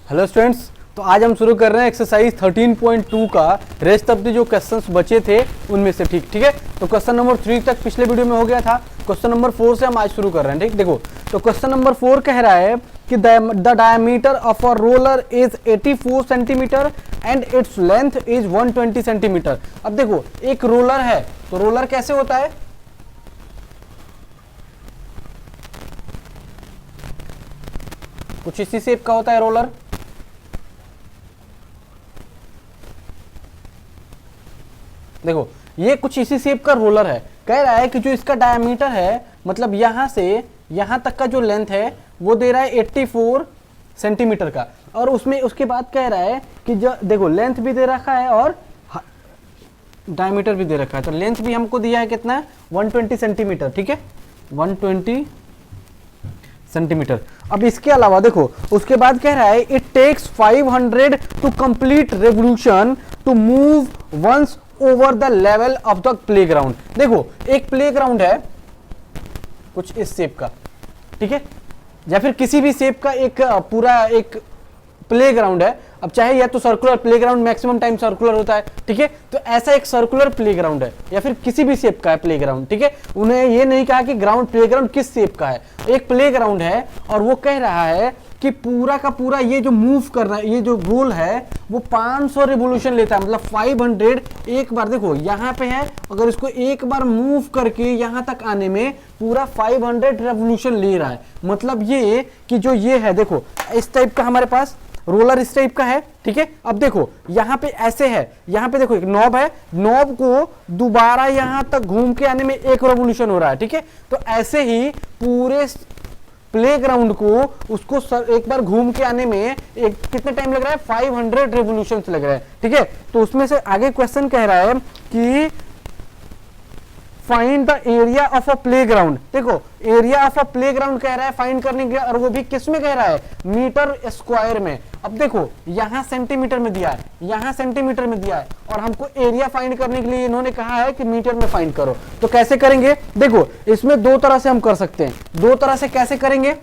Hello students, तो आज हम शुरू कर रहे हैं एक्सरसाइज 13.2 का रेस्ट ऑफ द जो क्वेश्चंस बचे थे उनमें से। ठीक है, तो क्वेश्चन नंबर 3 तक पिछले वीडियो में हो गया था। क्वेश्चन नंबर 4 से हम आज शुरू कर रहे हैं। ठीक, देखो तो क्वेश्चन नंबर 4 कह रहा है कि the diameter of a roller is 84 centimetre and its length is 120 centimetre. अब देखो एक रोलर है, तो रोलर कैसे होता है? कुछ इसी शेप का होता है रोलर। देखो ये कुछ इसी शेप का रोलर है। कह रहा है कि जो इसका डायमीटर है, मतलब यहां से यहां तक का जो लेंथ है वो दे रहा है 84 सेंटीमीटर का, और उसमें उसके बाद कह रहा है कि जो देखो लेंथ भी दे रखा है और डायमीटर भी दे रखा है। तो लेंथ भी हमको दिया है कितना, 120 सेंटीमीटर। ठीक है, 120 सेंटीमीटर। अब इसके अलावा देखो उसके बाद कह रहा है it takes 500 to complete revolution to move once over the level of the playground. देखो एक प्लेग्राउंड है कुछ इस शेप का, ठीक है, या फिर किसी भी शेप का एक पूरा एक प्लेग्राउंड है। अब चाहे या तो circular playground, maximum time circular होता है, ठीक है, तो ऐसा एक सर्कुलर प्लेग्राउंड है या फिर किसी भी शेप का है प्लेग्राउंड। ठीक है, उन्हें ये नहीं कहा कि ग्राउंड प्लेग्राउंड किस शेप का है, एक प्लेग्राउंड है और वो कह रहा है कि पूरा का पूरा ये जो मूव कर रहा है, ये जो रोल है वो 500 रिवोल्यूशन लेता है, मतलब 500 एक बार। देखो यहाँ पे है, अगर इसको एक बार मूव करके यहाँ तक आने में पूरा 500 रेवोल्यूशन ले रहा है। मतलब ये कि जो ये है, देखो इस टाइप का हमारे पास रोलर इस टाइप का है। ठीक है, अब देखो यहाँ पे ऐसे है, यहाँ पे देखो एक नॉब है, नॉब को दोबारा यहाँ तक घूम के आने में 1 रेवोल्यूशन हो रहा है। ठीक है, तो ऐसे ही पूरे प्लेग्राउंड को उसको एक बार घूम के आने में कितने टाइम लग रहा है, 500 रेवोल्यूशंस लग रहा है। ठीक है, तो उसमें से आगे क्वेश्चन कह रहा है कि find the area of a playground. देखो एरिया ऑफ अ प्लेग्राउंड कह रहा है फाइंड करने के लिए, और वो भी किस में कह रहा है, मीटर स्क्वायर में। अब देखो यहां सेंटीमीटर में दिया है, यहां सेंटीमीटर में दिया है, और हमको एरिया फाइंड करने के लिए इन्होंने कहा है कि मीटर में फाइंड करो। तो कैसे करेंगे? देखो इसमें दो तरह से हम कर सकते हैं। दो तरह से कैसे करेंगे?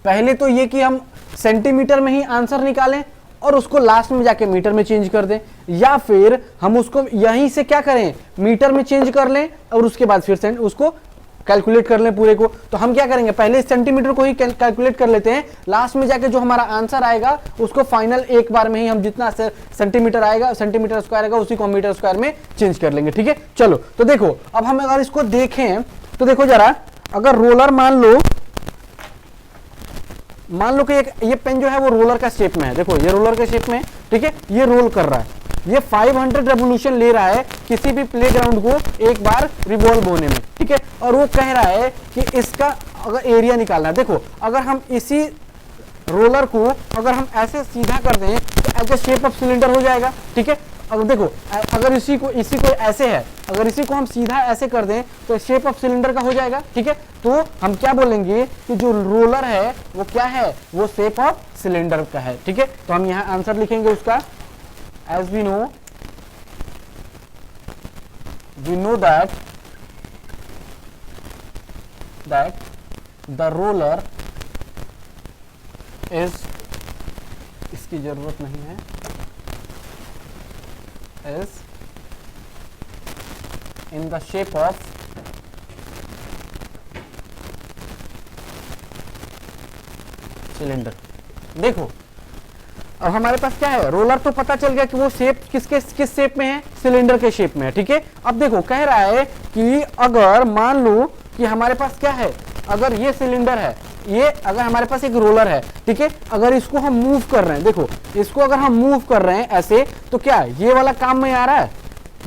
पहले तो ये कि हम सेंटीमीटर में ही आंसर निकालें और उसको लास्ट में जाके मीटर में चेंज कर दें, या फिर हम उसको यहीं से क्या करें, मीटर में चेंज कर लें और उसके बाद फिर उसको कैलकुलेट कर लें पूरे को। तो हम क्या करेंगे, पहले सेंटीमीटर को ही कैलकुलेट कर लेते हैं, लास्ट में जाके जो हमारा आंसर आएगा उसको फाइनल एक बार में ही हम जितना सेंटीमीटर आएगा, सेंटीमीटर स्क्वायर आएगा, उसी को मीटर स्क्वायर में चेंज कर लेंगे। ठीक है, चलो तो देखो अब हम अगर इसको देखें तो देखो जरा, अगर रोलर मान लो कि ये पेन जो है वो रोलर का शेप में है। देखो ये रोलर के शेप में, ठीक है, ये रोल कर रहा है, ये 500 रेवोल्यूशन ले रहा है किसी भी प्लेग्राउंड को एक बार रिवॉल्व होने में। ठीक है, और वो कह रहा है कि इसका अगर एरिया निकालना है, देखो अगर हम इसी रोलर को अगर हम ऐसे सीधा कर दें तो as a shape of cylinder हो जाएगा। ठीक है, अगर देखो अगर इसी को ऐसे है, अगर इसी को हम सीधा ऐसे कर दें तो शेप ऑफ सिलेंडर का हो जाएगा। ठीक है, तो हम क्या बोलेंगे कि जो रोलर है वो क्या है, वो शेप ऑफ सिलेंडर का है। ठीक है, तो हम यहाँ आंसर लिखेंगे उसका, as we know that the roller is, इसकी जरूरत नहीं है, is in the shape of cylinder. देखो अब हमारे पास क्या है, रोलर तो पता चल गया कि वो शेप किस शेप में है, सिलेंडर के शेप में है। ठीक है, अब देखो कह रहा है कि अगर मान लो कि हमारे पास क्या है, अगर ये सिलेंडर है, ये अगर हमारे पास एक रोलर है, ठीक है, अगर इसको हम मूव कर रहे हैं, देखो इसको अगर हम मूव कर रहे हैं ऐसे, तो क्या ये वाला काम में आ रहा है,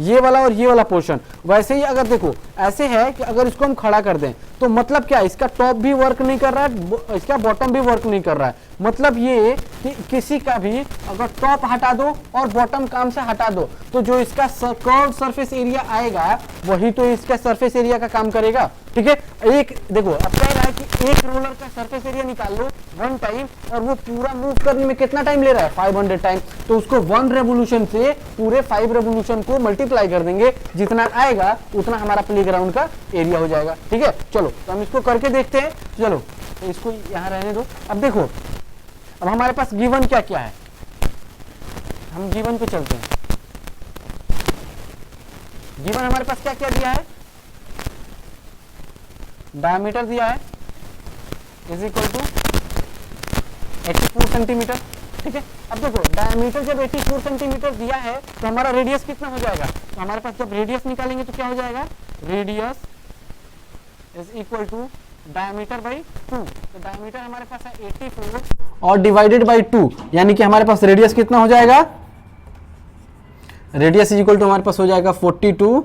ये वाला और ये वाला पोर्शन। वैसे ही अगर देखो ऐसे है कि अगर इसको हम खड़ा कर दें तो मतलब क्या, इसका टॉप भी वर्क नहीं कर रहा है, इसका बॉटम भी वर्क नहीं कर रहा है। मतलब ये कि किसी का भी अगर टॉप हटा दो और बॉटम काम से हटा दो तो जो इसका कर्व सरफेस एरिया आएगा वही तो इसका सरफेस एरिया का काम करेगा। ठीक है, एक देखो अब कह रहा है कि एक रोलर का सरफेस एरिया निकाल लो 1 टाइम, और वो पूरा मूव करने में कितना टाइम ले रहा है, 500 टाइम। तो उसको 1 रेवोल्यूशन से पूरे 5 रेवोल्यूशन को मल्टीप्लाई कर देंगे, जितना आएगा उतना हमारा प्लेग्राउंड का एरिया हो जाएगा। ठीक है, चलो तो हम इसको करके देखते हैं। चलो तो इसको यहाँ रहने दो। अब देखो अब हमारे पास गिवन क्या क्या है, हम गिवन पे चलते हैं। गिवन हमारे पास क्या क्या दिया है, डायमीटर दिया है इज इक्वल टू 84 सेंटीमीटर, ठीक है। अब देखो डायमीटर जब 84 सेंटीमीटर दिया है तो हमारा रेडियस कितना हो जाएगा, तो हमारे पास जब रेडियस निकालेंगे तो क्या हो जाएगा, radius is equal to diameter by 2। तो डायमीटर हमारे पास है 84 और डिवाइडेड बाई 2, यानी कि हमारे पास रेडियस कितना हो जाएगा, रेडियस इज इक्वल टू हमारे पास हो जाएगा 42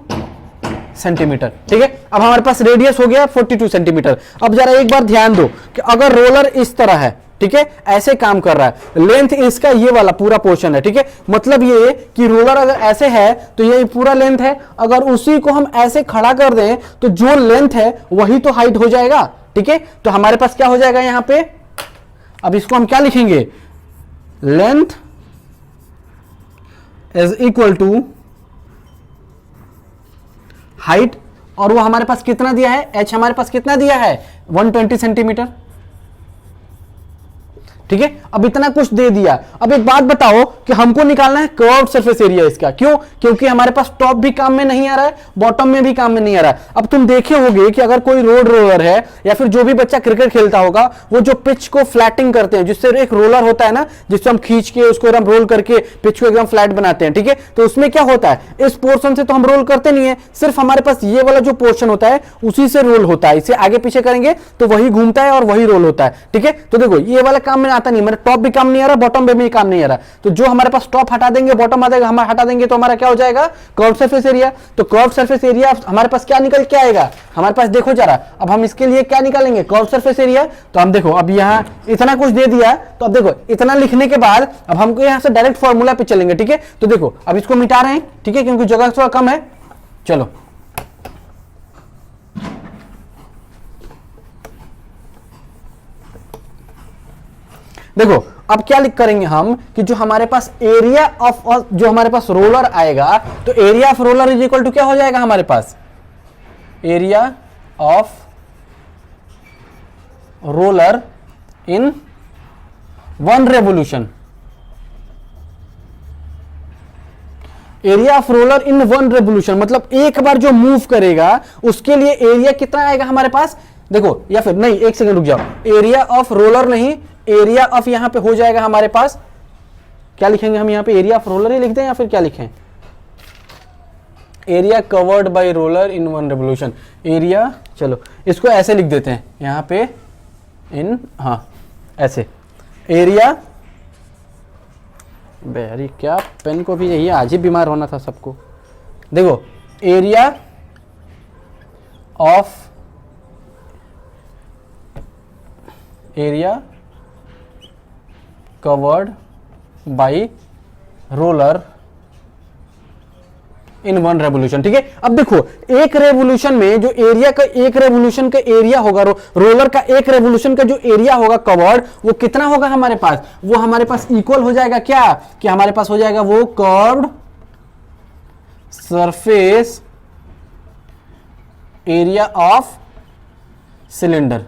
सेंटीमीटर, ठीक है। अब हमारे पास रेडियस हो गया 42 सेंटीमीटर। अब जरा एक बार ध्यान दो कि अगर रोलर इस तरह है, ठीक है, ऐसे काम कर रहा है, लेंथ इसका ये वाला पूरा पोर्शन है, ठीक है, मतलब ये कि रोलर अगर ऐसे है तो ये पूरा लेंथ है, अगर उसी को हम ऐसे खड़ा कर दें तो जो लेंथ है वही तो हाइट हो जाएगा, ठीक है। तो हमारे पास क्या हो जाएगा यहां पे, अब इसको हम क्या लिखेंगे, length is equal to height, और वो हमारे पास कितना दिया है, h हमारे पास कितना दिया है 120 सेंटीमीटर, ठीक है। अब इतना कुछ दे दिया। अब एक बात बताओ कि हमको निकालना है कर्व्ड सरफेस एरिया इसका, क्यों, क्योंकि हमारे पास टॉप भी काम में नहीं आ रहा है, बॉटम में भी काम में नहीं आ रहा है। अब तुम देखे होगे कि अगर कोई रोड रोलर है या फिर जो भी बच्चा क्रिकेट खेलता होगा, वो जो पिच को फ्लैटिंग करते हैं, जिससे एक रोलर होता है ना, जिससे हम खींच के उसको एकदम रोल करके पिच को एकदम फ्लैट बनाते हैं, ठीक है। तो उसमें क्या होता है, इस पोर्शन से तो हम रोल करते नहीं है, सिर्फ हमारे पास ये वाला जो पोर्शन होता है उसी से रोल होता है, इसे आगे पीछे करेंगे तो वही घूमता है और वही रोल होता है, ठीक है। तो देखो ये वाला काम में आता नहीं, मेरा टॉप भी काम नहीं आ रहा, बॉटम में भी काम नहीं आ रहा, तो जो हमारे पास टॉप हटा देंगे बॉटम आ जाएगा, हम हटा देंगे तो हमारा क्या हो जाएगा, कर्व्ड सरफेस एरिया। तो कर्व्ड सरफेस एरिया हमारे पास क्या निकल के आएगा, हमारे पास देखो जरा, अब हम इसके लिए क्या निकालेंगे, कर्व्ड सरफेस एरिया। तो हम देखो अब यहां इतना कुछ दे दिया, तो अब देखो इतना लिखने के बाद अब हमको यहां से डायरेक्ट फॉर्मूला पे चलेंगे, ठीक है। तो देखो अब इसको मिटा रहे हैं, ठीक है, क्योंकि जगह थोड़ा कम है। चलो देखो अब क्या लिख करेंगे हम कि जो हमारे पास एरिया ऑफ जो हमारे पास रोलर आएगा, तो area of roller is equal to क्या हो जाएगा हमारे पास, area of roller in 1 revolution, area of roller in 1 revolution मतलब एक बार जो मूव करेगा उसके लिए एरिया कितना आएगा हमारे पास, देखो, या फिर नहीं, एक सेकंड रुक जाओ, एरिया ऑफ रोलर नहीं, एरिया ऑफ यहां पे हो जाएगा हमारे पास, क्या लिखेंगे हम यहां पे, एरिया ऑफ रोलर ही लिख दें या फिर क्या लिखें, area covered by roller in 1 revolution, area, चलो इसको ऐसे लिख देते हैं यहां पे इन, हाँ ऐसे, एरिया, अरे क्या पेन को भी यही आज ही बीमार होना था सबको। देखो area of, area covered by roller in 1 revolution, ठीक है। अब देखो एक रेवोल्यूशन में जो एरिया का, एक रेवोल्यूशन का एरिया होगा, रोलर का एक रेवोल्यूशन का जो एरिया होगा कवर्ड, वो कितना होगा हमारे पास, वो हमारे पास इक्वल हो जाएगा क्या, कि हमारे पास हो जाएगा वो curved surface area of cylinder,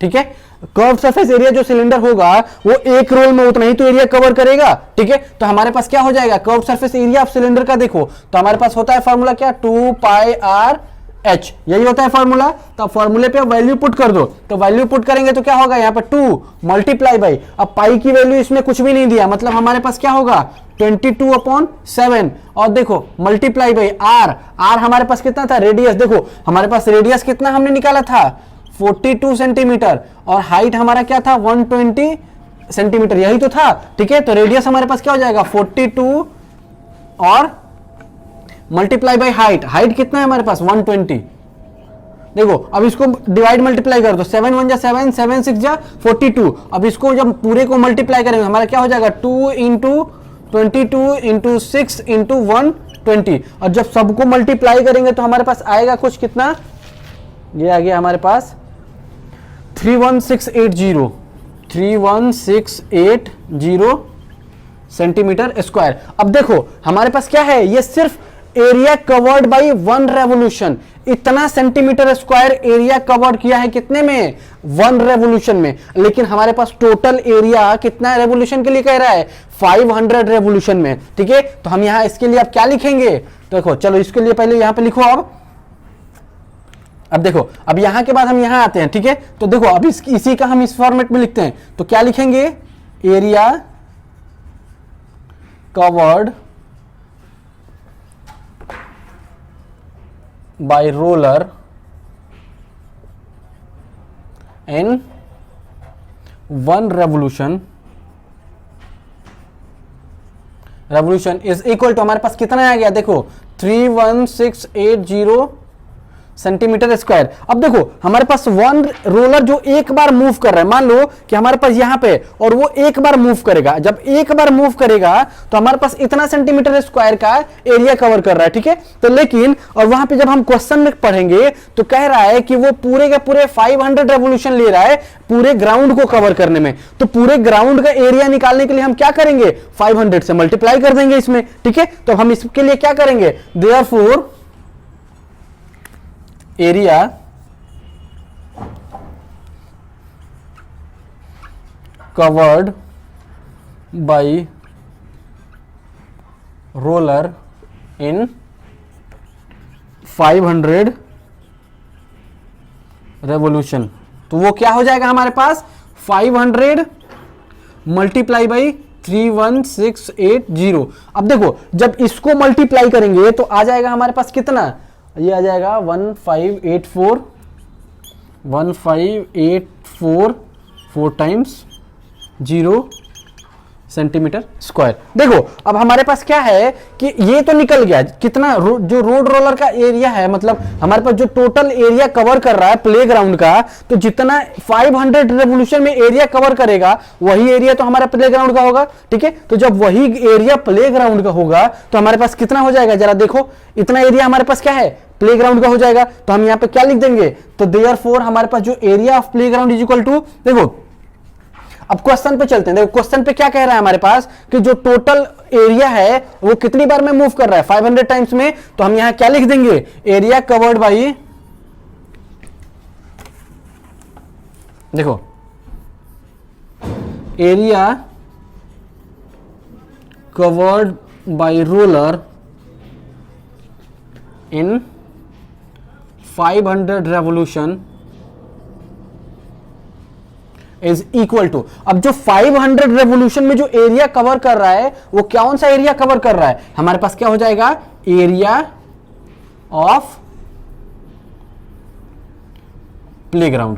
ठीक है। कर्व्ड सरफेस एरिया जो सिलेंडर होगा वो एक रोल में उतना ही तो एरिया कवर करेगा, ठीक है। तो हमारे पास क्या हो जाएगा, curved surface area of cylinder का देखो तो हमारे पास होता है फॉर्मूला क्या, 2 पाई आर एच, यही होता है फॉर्मूला। तो फॉर्मूले पे वैल्यू पुट कर दो, तो वैल्यू पुट करेंगे तो क्या होगा यहाँ पे 2 मल्टीप्लाई बाई, अब पाई की वैल्यू इसमें कुछ भी नहीं दिया, मतलब हमारे पास क्या होगा 22/7, और देखो मल्टीप्लाई बाई आर, आर हमारे पास कितना था, रेडियस, देखो हमारे पास रेडियस कितना हमने निकाला था 42 सेंटीमीटर, और हाइट हमारा क्या था 120 सेंटीमीटर, यही तो था, ठीक है। तो रेडियस हमारे पास क्या हो जाएगा 42 और मल्टीप्लाई बाय हाइट, हाइट कितना है हमारे पास 120, देखो अब इसको डिवाइड मल्टीप्लाई कर दो, 7 1 जा 7, 7 6 जा 42, अब इसको जब पूरे को मल्टीप्लाई करेंगे हमारा क्या हो जाएगा 2 इंटू 22 इंटू 6 इंटू 120, और जब सबको मल्टीप्लाई करेंगे तो हमारे पास आएगा कुछ कितना, ये आ गया हमारे पास 31680 सेंटीमीटर स्क्वायर। अब देखो हमारे पास क्या है, ये सिर्फ एरिया कवर्ड बाई 1 रेवोल्यूशन, इतना सेंटीमीटर स्क्वायर एरिया कवर्ड किया है कितने में, 1 रेवोल्यूशन में। लेकिन हमारे पास टोटल एरिया कितना रेवोल्यूशन के लिए कह रहा है, 500 रेवोल्यूशन में। ठीक है, तो हम यहां इसके लिए अब क्या लिखेंगे, तो देखो चलो इसके लिए पहले यहां पे लिखो। अब देखो, अब यहां के बाद हम यहां आते हैं। ठीक है, तो देखो अब इसी का हम इस फॉर्मेट में लिखते हैं, तो क्या लिखेंगे, area covered by roller in 1 revolution is equal to, हमारे पास कितना आ गया देखो, 31680 सेंटीमीटर स्क्वायर। अब देखो हमारे पास 1 रोलर जो एक बार मूव कर रहा है, मान लो कि हमारे पास यहां पे, और वो एक बार मूव करेगा, जब एक बार मूव करेगा तो हमारे पास इतना सेंटीमीटर स्क्वायर का एरिया कवर कर रहा है। ठीक है, तो लेकिन और वहां पे जब हम क्वेश्चन में पढ़ेंगे तो कह रहा है कि वो पूरे के पूरे 500 रेवोल्यूशन ले रहा है पूरे ग्राउंड को कवर करने में। तो पूरे ग्राउंड का एरिया निकालने के लिए हम क्या करेंगे, 500 से मल्टीप्लाई कर देंगे इसमें। ठीक है, तो हम इसके लिए क्या करेंगे, therefore area covered by roller in 500 revolution, तो वो क्या हो जाएगा हमारे पास, 500 मल्टीप्लाई बाई 31680। अब देखो जब इसको मल्टीप्लाई करेंगे तो आ जाएगा हमारे पास कितना, ये आ जाएगा 1584 4 टाइम्स 0 सेंटीमीटर स्क्वायर। देखो अब हमारे पास क्या है कि ये तो निकल गया कितना, जो रोड रोलर का एरिया है, मतलब हमारे पास जो टोटल एरिया कवर कर रहा है प्लेग्राउंड का, तो जितना 500 रेवोल्यूशन में एरिया कवर करेगा वही एरिया तो हमारा प्लेग्राउंड का होगा। ठीक है, तो जब वही एरिया प्लेग्राउंड का होगा तो हमारे पास कितना हो जाएगा, जरा देखो, इतना एरिया हमारे पास क्या है, प्लेग्राउंड का हो जाएगा। तो हम यहां पे क्या लिख देंगे, तो देयरफॉर हमारे पास जो area of playground is equal to, देखो अब क्वेश्चन पे चलते हैं। देखो क्वेश्चन पे क्या कह रहा है हमारे पास कि जो टोटल एरिया है वो कितनी बार में मूव कर रहा है, 500 टाइम्स में। तो हम यहां क्या लिख देंगे, एरिया कवर्ड बाई, देखो area covered by roller in 500 revolution is equal to, अब जो 500 रेवोल्यूशन में जो एरिया कवर कर रहा है वो कौन सा एरिया कवर कर रहा है, हमारे पास क्या हो जाएगा, एरिया ऑफ प्लेग्राउंड।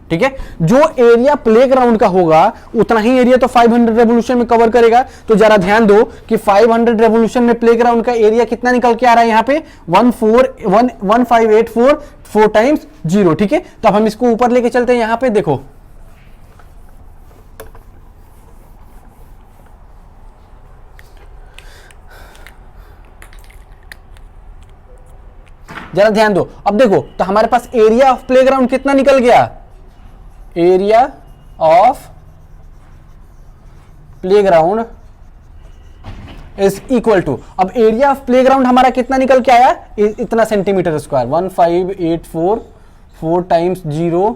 ठीक है, जो एरिया प्लेग्राउंड का होगा उतना ही एरिया तो 500 रेवोल्यूशन में कवर करेगा। तो जरा ध्यान दो कि 500 रेवोल्यूशन में प्लेग्राउंड का एरिया कितना निकल के आ रहा है यहां पे, 1584 4 टाइम्स 0। ठीक है, तो अब हम इसको ऊपर लेके चलते हैं। यहां पे देखो जरा ध्यान दो, अब देखो तो हमारे पास एरिया ऑफ प्लेग्राउंड कितना निकल गया, area of playground is equal to, अब एरिया ऑफ प्लेग्राउंड हमारा कितना निकल के आया, इतना centimetre square, 1584 4 times 0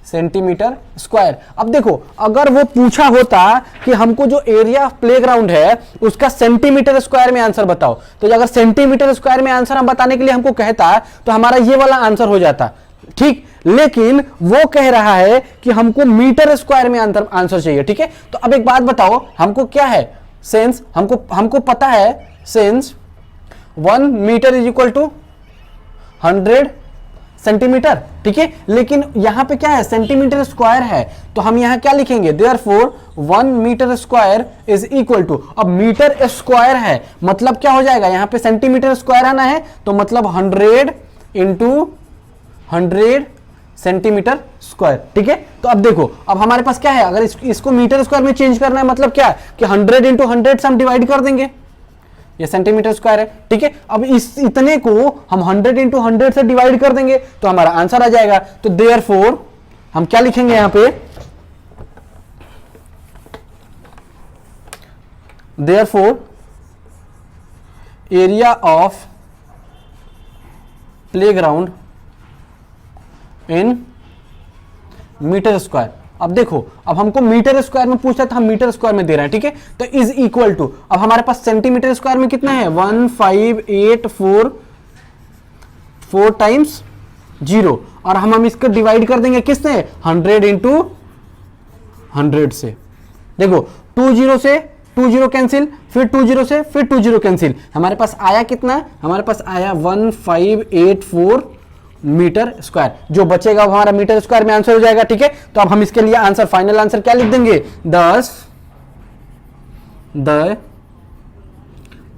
centimetre square. अब देखो अगर वो पूछा होता कि हमको जो एरिया ऑफ प्लेग्राउंड है उसका सेंटीमीटर स्क्वायर में आंसर बताओ, तो अगर सेंटीमीटर स्क्वायर में आंसर हम बताने के लिए हमको कहता तो हमारा ये वाला आंसर हो जाता। ठीक, लेकिन वो कह रहा है कि हमको मीटर स्क्वायर में आंसर चाहिए। ठीक है, तो अब एक बात बताओ, हमको क्या है, सेंस हमको पता है, since 1 metre is equal to 100 centimetre. ठीक है, लेकिन यहां पे क्या है, सेंटीमीटर स्क्वायर है, तो हम यहां क्या लिखेंगे, therefore 1 metre square is equal to, अब मीटर स्क्वायर है मतलब क्या हो जाएगा, यहां पे सेंटीमीटर स्क्वायर आना है तो मतलब 100 इंटू 100 सेंटीमीटर स्क्वायर। ठीक है, तो अब देखो अब हमारे पास क्या है, अगर इसको मीटर स्क्वायर में चेंज करना है मतलब क्या कि 100 इंटू 100 से हम डिवाइड कर देंगे, ये सेंटीमीटर स्क्वायर है। ठीक है, अब इस इतने को हम 100 इंटू 100 से डिवाइड कर देंगे तो हमारा आंसर आ जाएगा। तो देयरफॉर हम क्या लिखेंगे यहां पे, therefore area of playground in metre square. अब देखो, अब हमको मीटर स्क्वायर में पूछा था, हम मीटर स्क्वायर में दे रहे हैं, ठीक है। तो इज इक्वल टू, अब हमारे पास सेंटीमीटर स्क्वायर में कितना है 1584 टाइम्स 0, और हम इसको डिवाइड कर देंगे किससे 100 इंटू 100 से। देखो 20 से 20 कैंसिल, फिर 20 से फिर 20 कैंसिल, हमारे पास आया कितना, हमारे पास आया 1584 मीटर स्क्वायर। जो बचेगा वो हमारा मीटर स्क्वायर में आंसर हो जाएगा, ठीक है। तो अब हम इसके लिए आंसर, फाइनल आंसर क्या लिख देंगे, 10 the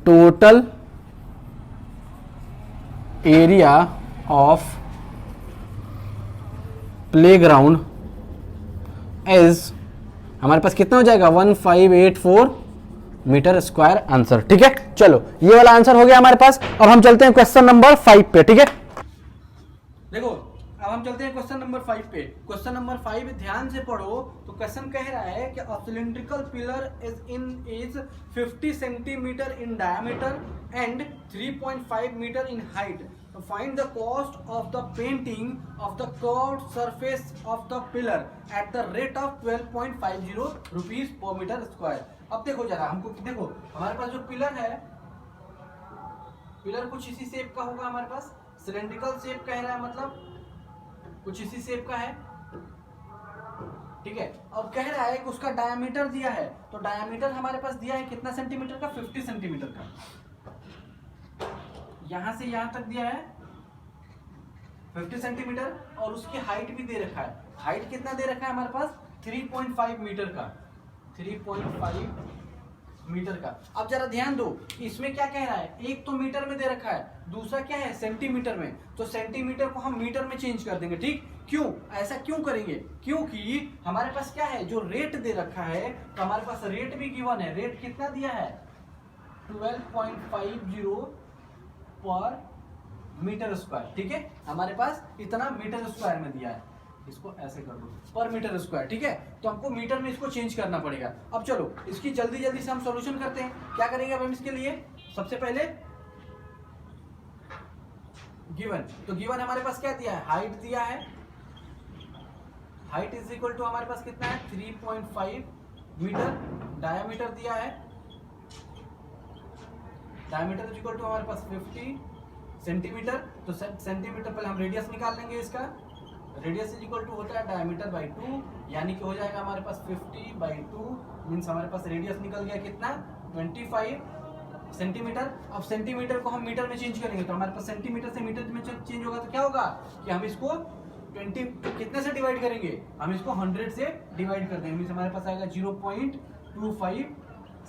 total area of playground is, हमारे पास कितना हो जाएगा 1584 मीटर स्क्वायर आंसर, ठीक है। चलो ये वाला आंसर हो गया हमारे पास। अब हम चलते हैं क्वेश्चन नंबर 5 पे, ठीक है। देखो अब हम चलते हैं क्वेश्चन नंबर 5 पे। क्वेश्चन नंबर 5 ध्यान से पढ़ो। तो क्वेश्चन कह रहा है कि a cylindrical pillar is 50 centimetre in diameter and 3.5 metre in height. Find the cost of the painting of the curved surface of the pillar at the rate of 12.50 rupees per metre square. अब देखो जरा, हमको देखो हमारे पास जो pillar है, pillar कुछ इसी शेप का होगा, हमारे पास सिलेंड्रिकल शेप कह रहा है, मतलब कुछ इसी शेप का है, ठीक है। और कह रहा है कि उसका डायमीटर दिया है, तो डायमीटर हमारे पास दिया है कितना सेंटीमीटर का, 50 सेंटीमीटर का। यहां से यहां तक दिया है 50 सेंटीमीटर, और उसकी हाइट भी दे रखा है। हाइट कितना दे रखा है हमारे पास 3.5 मीटर का, 3.5 मीटर का। अब जरा ध्यान दो, इसमें क्या कह रहा है, एक तो मीटर में दे रखा है, दूसरा क्या है सेंटीमीटर में। तो सेंटीमीटर को हम मीटर में चेंज कर देंगे, ठीक। क्यों ऐसा क्यों करेंगे, क्योंकि हमारे पास क्या है, जो रेट दे रखा है, तो हमारे पास रेट भी गिवन है। रेट कितना दिया है 12.50 पर मीटर स्क्वायर, ठीक है। हमारे पास इतना मीटर स्क्वायर में दिया है, इसको ऐसे कर दो पर मीटर स्क्वायर, ठीक है। तो हमको मीटर में इसको चेंज करना पड़ेगा। अब चलो इसकी जल्दी जल्दी से हम सॉल्यूशन करते हैं। क्या करेंगे अब हम इसके लिए, सबसे पहले गिवन, तो गिवन हमारे पास क्या दिया है, हाइट दिया है। हाइट इज इक्वल टू हमारे पास कितना है 3.5 मीटर। डायमीटर दिया है, डायमीटर इज इक्वल टू हमारे पास 50 सेंटीमीटर। तो सेंटीमीटर पहले हम रेडियस निकाल लेंगे इसका। रेडियस इज इक्वल टू होता है डायमीटर बाई 2, यानी कि हो जाएगा हमारे पास 50/2 मीन्स हमारे पास रेडियस निकल गया कितना 25 सेंटीमीटर। अब सेंटीमीटर को हम मीटर में चेंज करेंगे, तो हमारे पास सेंटीमीटर से मीटर में चेंज होगा, तो क्या होगा कि हम इसको 20 कितने से डिवाइड करेंगे, हम इसको 100 से डिवाइड कर देंगे, मीन्स हमारे पास आएगा 0.25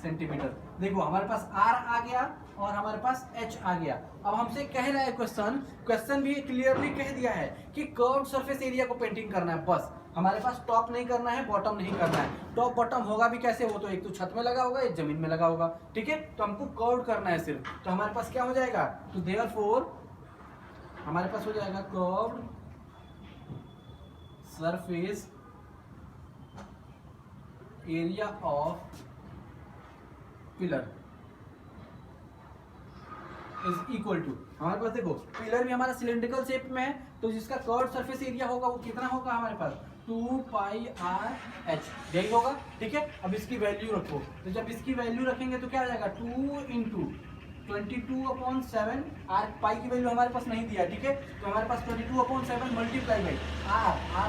सेंटीमीटर। देखो हमारे पास R आ गया और हमारे पास H आ गया। अब हमसे कह रहा है क्वेश्चन भी क्लियरली कह दिया है कि कर्व्ड सरफेस एरिया को पेंटिंग करना है, बस हमारे पास टॉप नहीं करना है, बॉटम नहीं करना है। टॉप बॉटम होगा भी कैसे, वो तो एक तो छत में लगा होगा, एक जमीन में लगा होगा, ठीक है। तो हमको कर्व्ड करना है सिर्फ, तो हमारे पास क्या हो जाएगा, तो देयरफॉर हमारे पास हो जाएगा curved surface area of pillar is equal to, हमारे पास देखो पिलर भी हमारा सिलेंड्रिकल शेप में है, तो जिसका कर्व्ड सरफेस एरिया होगा वो कितना होगा हमारे पास 2πr/h, यही होगा, ठीक है। अब इसकी वैल्यू रखो, तो जब इसकी वैल्यू रखेंगे तो क्या हो जाएगा 2 × 22/7। r पाई की वैल्यू हमारे पास नहीं दिया, ठीक है। तो हमारे पास 22/7 मल्टीप्लाई बाई r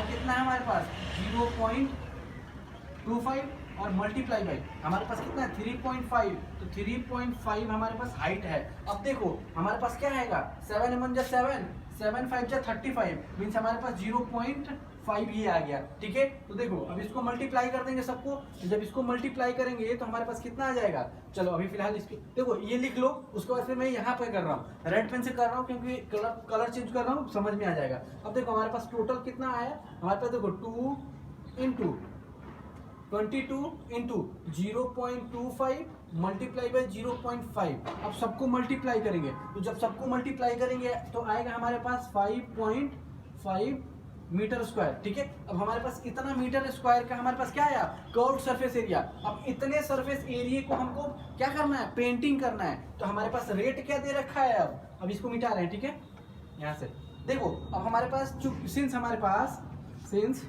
कितना है हमारे पास 0.25 और मल्टीप्लाई बाई हमारे पास कितना है 3.5, तो 3.5 हमारे पास हाइट है। अब देखो हमारे पास क्या आएगा 7 × 7 7 5 35 मीन्स हमारे पास 0.5 ये आ गया, ठीक है। तो देखो अब इसको मल्टीप्लाई कर देंगे सबको, जब इसको मल्टीप्लाई करेंगे तो हमारे पास कितना आ जाएगा, चलो अभी फिलहाल इसको देखो ये लिख लो, उसके बाद फिर मैं यहाँ पे कर रहा हूँ, रेड पेन से कर रहा हूँ क्योंकि कलर चेंज कर रहा हूँ, समझ में आ जाएगा। अब देखो हमारे पास टोटल कितना आया, हमारे पास देखो 2 × 22 × 0.25 मल्टीप्लाई बाई 0.5। अब सबको मल्टीप्लाई करेंगे, तो जब सबको मल्टीप्लाई करेंगे तो आएगा हमारे पास 5.5 मीटर स्क्वायर, ठीक है। अब हमारे पास इतना मीटर स्क्वायर का हमारे पास क्या आया, कर्व्ड सरफेस एरिया। अब इतने सरफेस एरिया को हमको क्या करना है, पेंटिंग करना है, तो हमारे पास रेट क्या दे रखा है। अब इसको मिटा रहे हैं, ठीक है। यहाँ से देखो, अब हमारे पास since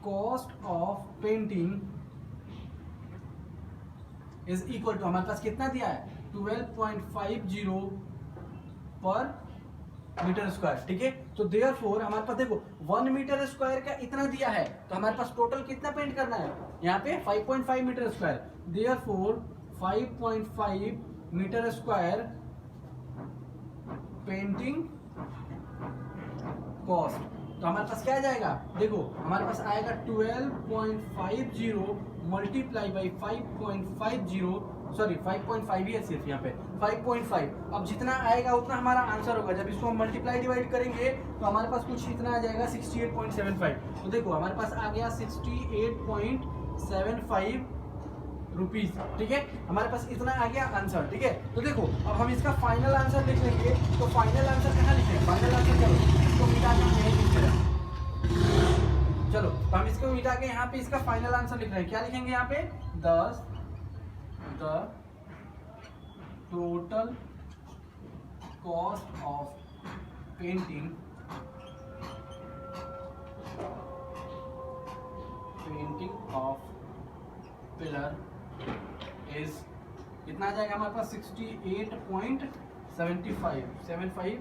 cost of painting is equal to, हमारे पास कितना दिया है, 12.50 पर मीटर स्क्वायर, ठीक है। तो देयरफॉर हमारे पास देखो 1 मीटर स्क्वायर का इतना दिया है, तो हमारे पास टोटल कितना पेंट करना है, यहाँ पे 5.5 metre square. Therefore 5.5 metre square painting cost. तो हमारे पास क्या आ जाएगा, देखो हमारे पास आएगा 12.50 मल्टीप्लाई बाई 5.50, सॉरी 5.5 ही है सिर्फ यहाँ पे 5.5। अब जितना आएगा उतना हमारा आंसर होगा। जब इसको हम मल्टीप्लाई डिवाइड करेंगे तो हमारे पास कुछ इतना आ जाएगा 68.75। तो देखो हमारे पास आ गया 68.75 रुपीज, ठीक है। हमारे पास इतना आ गया आंसर, ठीक है। तो देखो अब हम इसका फाइनल आंसर लिख लेंगे। तो फाइनल आंसर कहाँ लिखें, फाइनल आंसर चलो इसको मिटा के चलो, तो हम इसको मिटा के यहाँ पे इसका फाइनल आंसर लिख रहे हैं। क्या लिखेंगे यहाँ पे, the total cost of painting of pillar is कितना आ जाएगा हमारे पास 68.75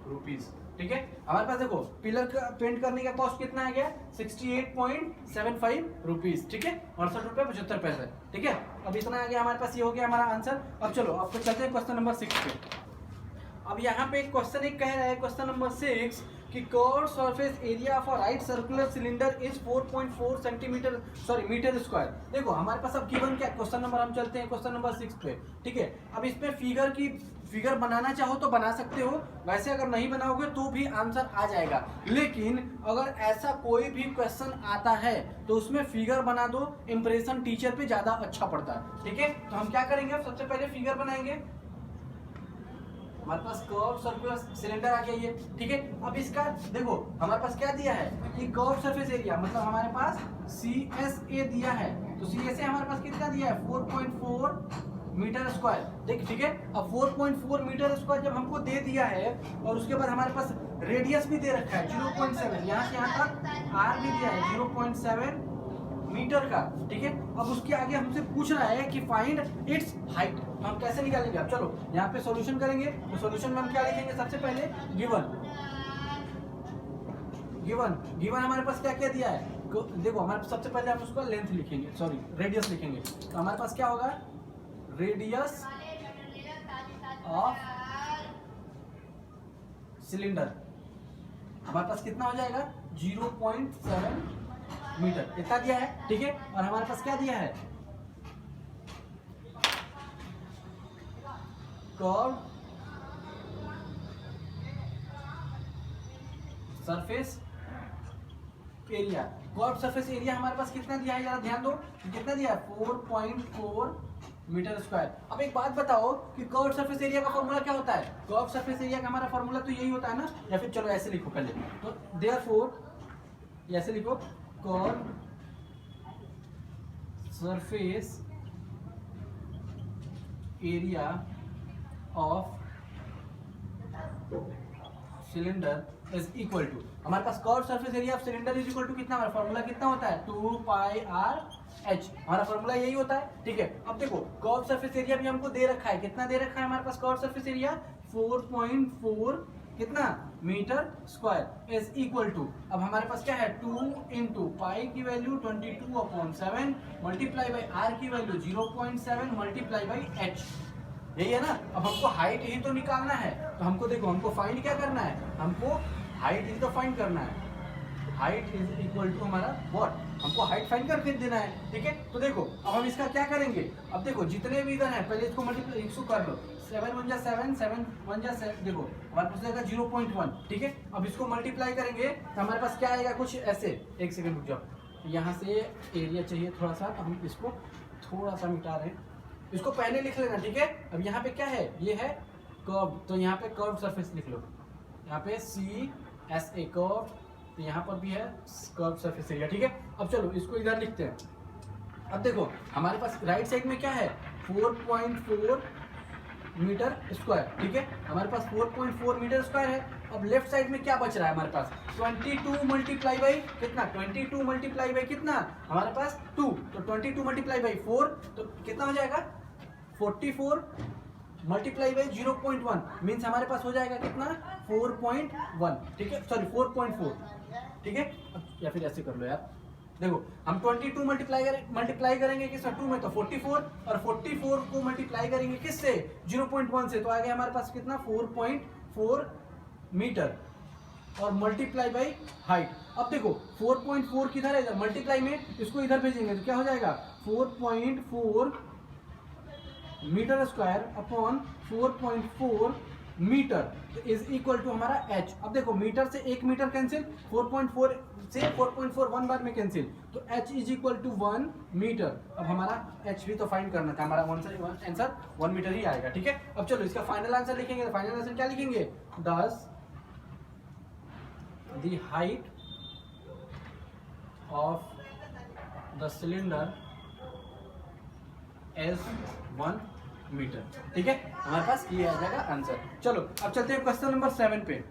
रुपीज, ठीक है। हमारे पास देखो पिलर का पेंट करने का कॉस्ट कितना आ गया 68.75 रुपीज, ठीक है, 68.75 रुपए, ठीक है। अब इतना आ गया हमारे पास, ये हो गया हमारा आंसर। अब चलो अब तो चलते हैं क्वेश्चन नंबर 6 पे। अब यहाँ पे क्वेश्चन एक कह रहा है, क्वेश्चन नंबर 6 कि curved surface area of a right circular cylinder is 4.4 centimetre metre square. देखो हमारे पास अब गिवन क्या, क्वेश्चन नंबर हम चलते हैं क्वेश्चन नंबर 6 पे, ठीक है। अब इस पे फिगर बनाना चाहो तो बना सकते हो, वैसे अगर नहीं बनाओगे तो भी आंसर आ जाएगा। लेकिन अगर ऐसा कोई भी क्वेश्चन आता है तो उसमें फिगर बना दो, इंप्रेशन टीचर पे ज्यादा अच्छा पड़ता है, ठीक है। तो हम क्या करेंगे, सबसे पहले फिगर बनाएंगे। हमारे पास कर्व सर्कुलर सिलेंडर आ गया ये, ठीक है। अब इसका देखो हमारे पास क्या दिया है कि कर्व सरफेस एरिया, मतलब हमारे पास CSA दिया है। तो CSA हमारे पास कितना दिया है 4.4 मीटर स्क्वायर, ठीक है। अब 4.4 मीटर स्क्वायर जब हमको दे दिया है और उसके बाद हमारे पास रेडियस भी दे रखा है 0.7, यहाँ से यहाँ तक R भी दिया है 0.7 मीटर का, ठीक है। अब उसके आगे हमसे पूछ रहा है कि फाइंड इट्स हाइट। तो हम कैसे निकालेंगे, अब चलो यहाँ पे सॉल्यूशन करेंगे। तो सॉल्यूशन में हम क्या लिखेंगे, सबसे पहले गिवन हमारे पास क्या क्या दिया है, देखो हमारे सबसे पहले हम उसका लेंथ लिखेंगे, सॉरी रेडियस लिखेंगे। तो हमारे पास क्या होगा, रेडियस ऑफ सिलेंडर हमारे पास कितना हो जाएगा 0.7 मीटर, इतना दिया है, ठीक है। और हमारे पास क्या दिया है, curve surface area. Curve surface area हमारे पास कितना दिया है, जरा ध्यान दो, कितना दिया है 4.4 मीटर स्क्वायर। अब एक बात बताओ कि कर्व सरफेस एरिया का फॉर्मूला क्या होता है, कर्व सरफेस एरिया का हमारा फॉर्मूला तो यही होता है ना, या फिर चलो ऐसे लिखो पहले, तो देयरफॉर ऐसे लिखो, curve surface area of cylinder is equal to, हमारे पास curve surface area of cylinder is equal to कितना, हमारा फॉर्मूला कितना होता है 2πr/h, हमारा फॉर्मूला यही होता है, ठीक है। अब देखो कर्व सरफेस एरिया भी हमको दे रखा है, कितना दे रखा है हमारे पास कर्व सरफेस एरिया 4.4 कितना metre square is equal to, अब हमारे पास क्या है 2 इंटू पाई की वैल्यू 22/7 मल्टीप्लाई बाई r की वैल्यू 0.7 मल्टीप्लाई बाई h, यही है ना। अब हमको हाइट ही तो निकालना है, तो हमको देखो हमको फाइंड क्या करना है, हमको हाइट ही तो फाइंड करना है, हाइट इज इक्वल टू हमारा व्हाट, हमको हाइट फाइंड करके देना है, ठीक है। तो देखो अब हम इसका क्या करेंगे, अब देखो जितने भी इधर है पहले इसको मल्टीप्लाई इसको कर लो, 7 1 जा 7 7 1 जा 7, देखो हमारे पास आएगा 0.1, ठीक है। अब इसको मल्टीप्लाई करेंगे तो हमारे पास क्या आएगा कुछ ऐसे, एक सेकंड रुक जाओ, यहाँ से एरिया चाहिए थोड़ा सा, तो हम इसको थोड़ा सा मिटा रहे हैं, इसको पहले लिख लेना, ठीक है। अब यहाँ पे क्या है, ये है कर्व, तो यहाँ पे कर्व सरफेस लिख लो, यहाँ पे CSA कर्व तो यहाँ पर भी है कर्व सरफेस एरिया, ठीक है। अब चलो इसको इधर लिखते हैं। अब देखो हमारे पास राइट साइड में क्या है, 4.4 मीटर स्क्वायर, ठीक है, हमारे पास 4.4 मीटर स्क्वायर है। अब लेफ्ट साइड में क्या बच रहा है हमारे पास, 22 मल्टीप्लाई बाई कितना, 22 मल्टीप्लाई बाई कितना हमारे पास 2, तो 22 मल्टीप्लाई बाई 4 तो कितना हो जाएगा 44 मल्टीप्लाई बाई 0.1 मीन्स हमारे पास हो जाएगा कितना 4.1, ठीक है, सॉरी 4.4, ठीक है। या फिर ऐसे कर लो यार, देखो हम 22 मल्टीप्लाई करेंगे किस 2 में तो 44, और 44 को मल्टीप्लाई करेंगे किससे 0.1 से, तो आ गया हमारे पास कितना 4.4 मीटर, और मल्टीप्लाई बाई हाइट। अब देखो 4.4 किधर है, इधर मल्टीप्लाई में इसको इधर भेजेंगे तो क्या हो जाएगा 4.4 metre square upon 4.4 metre is equal to हमारा h। अब देखो मीटर से 1 मीटर कैंसिल, 4.4 से 4.4 1 बार में कैंसिल, तो h is equal to 1 metre. अब हमारा h भी तो फाइंड करना था, हमारा आंसर 1 मीटर ही आएगा, ठीक है। अब चलो इसका फाइनल आंसर लिखेंगे, तो फाइनल आंसर क्या लिखेंगे, thus the height of the cylinder as 1 metre, ठीक है, हमारे पास ये आ जाएगा आंसर। चलो अब चलते हैं क्वेश्चन नंबर 7 पे।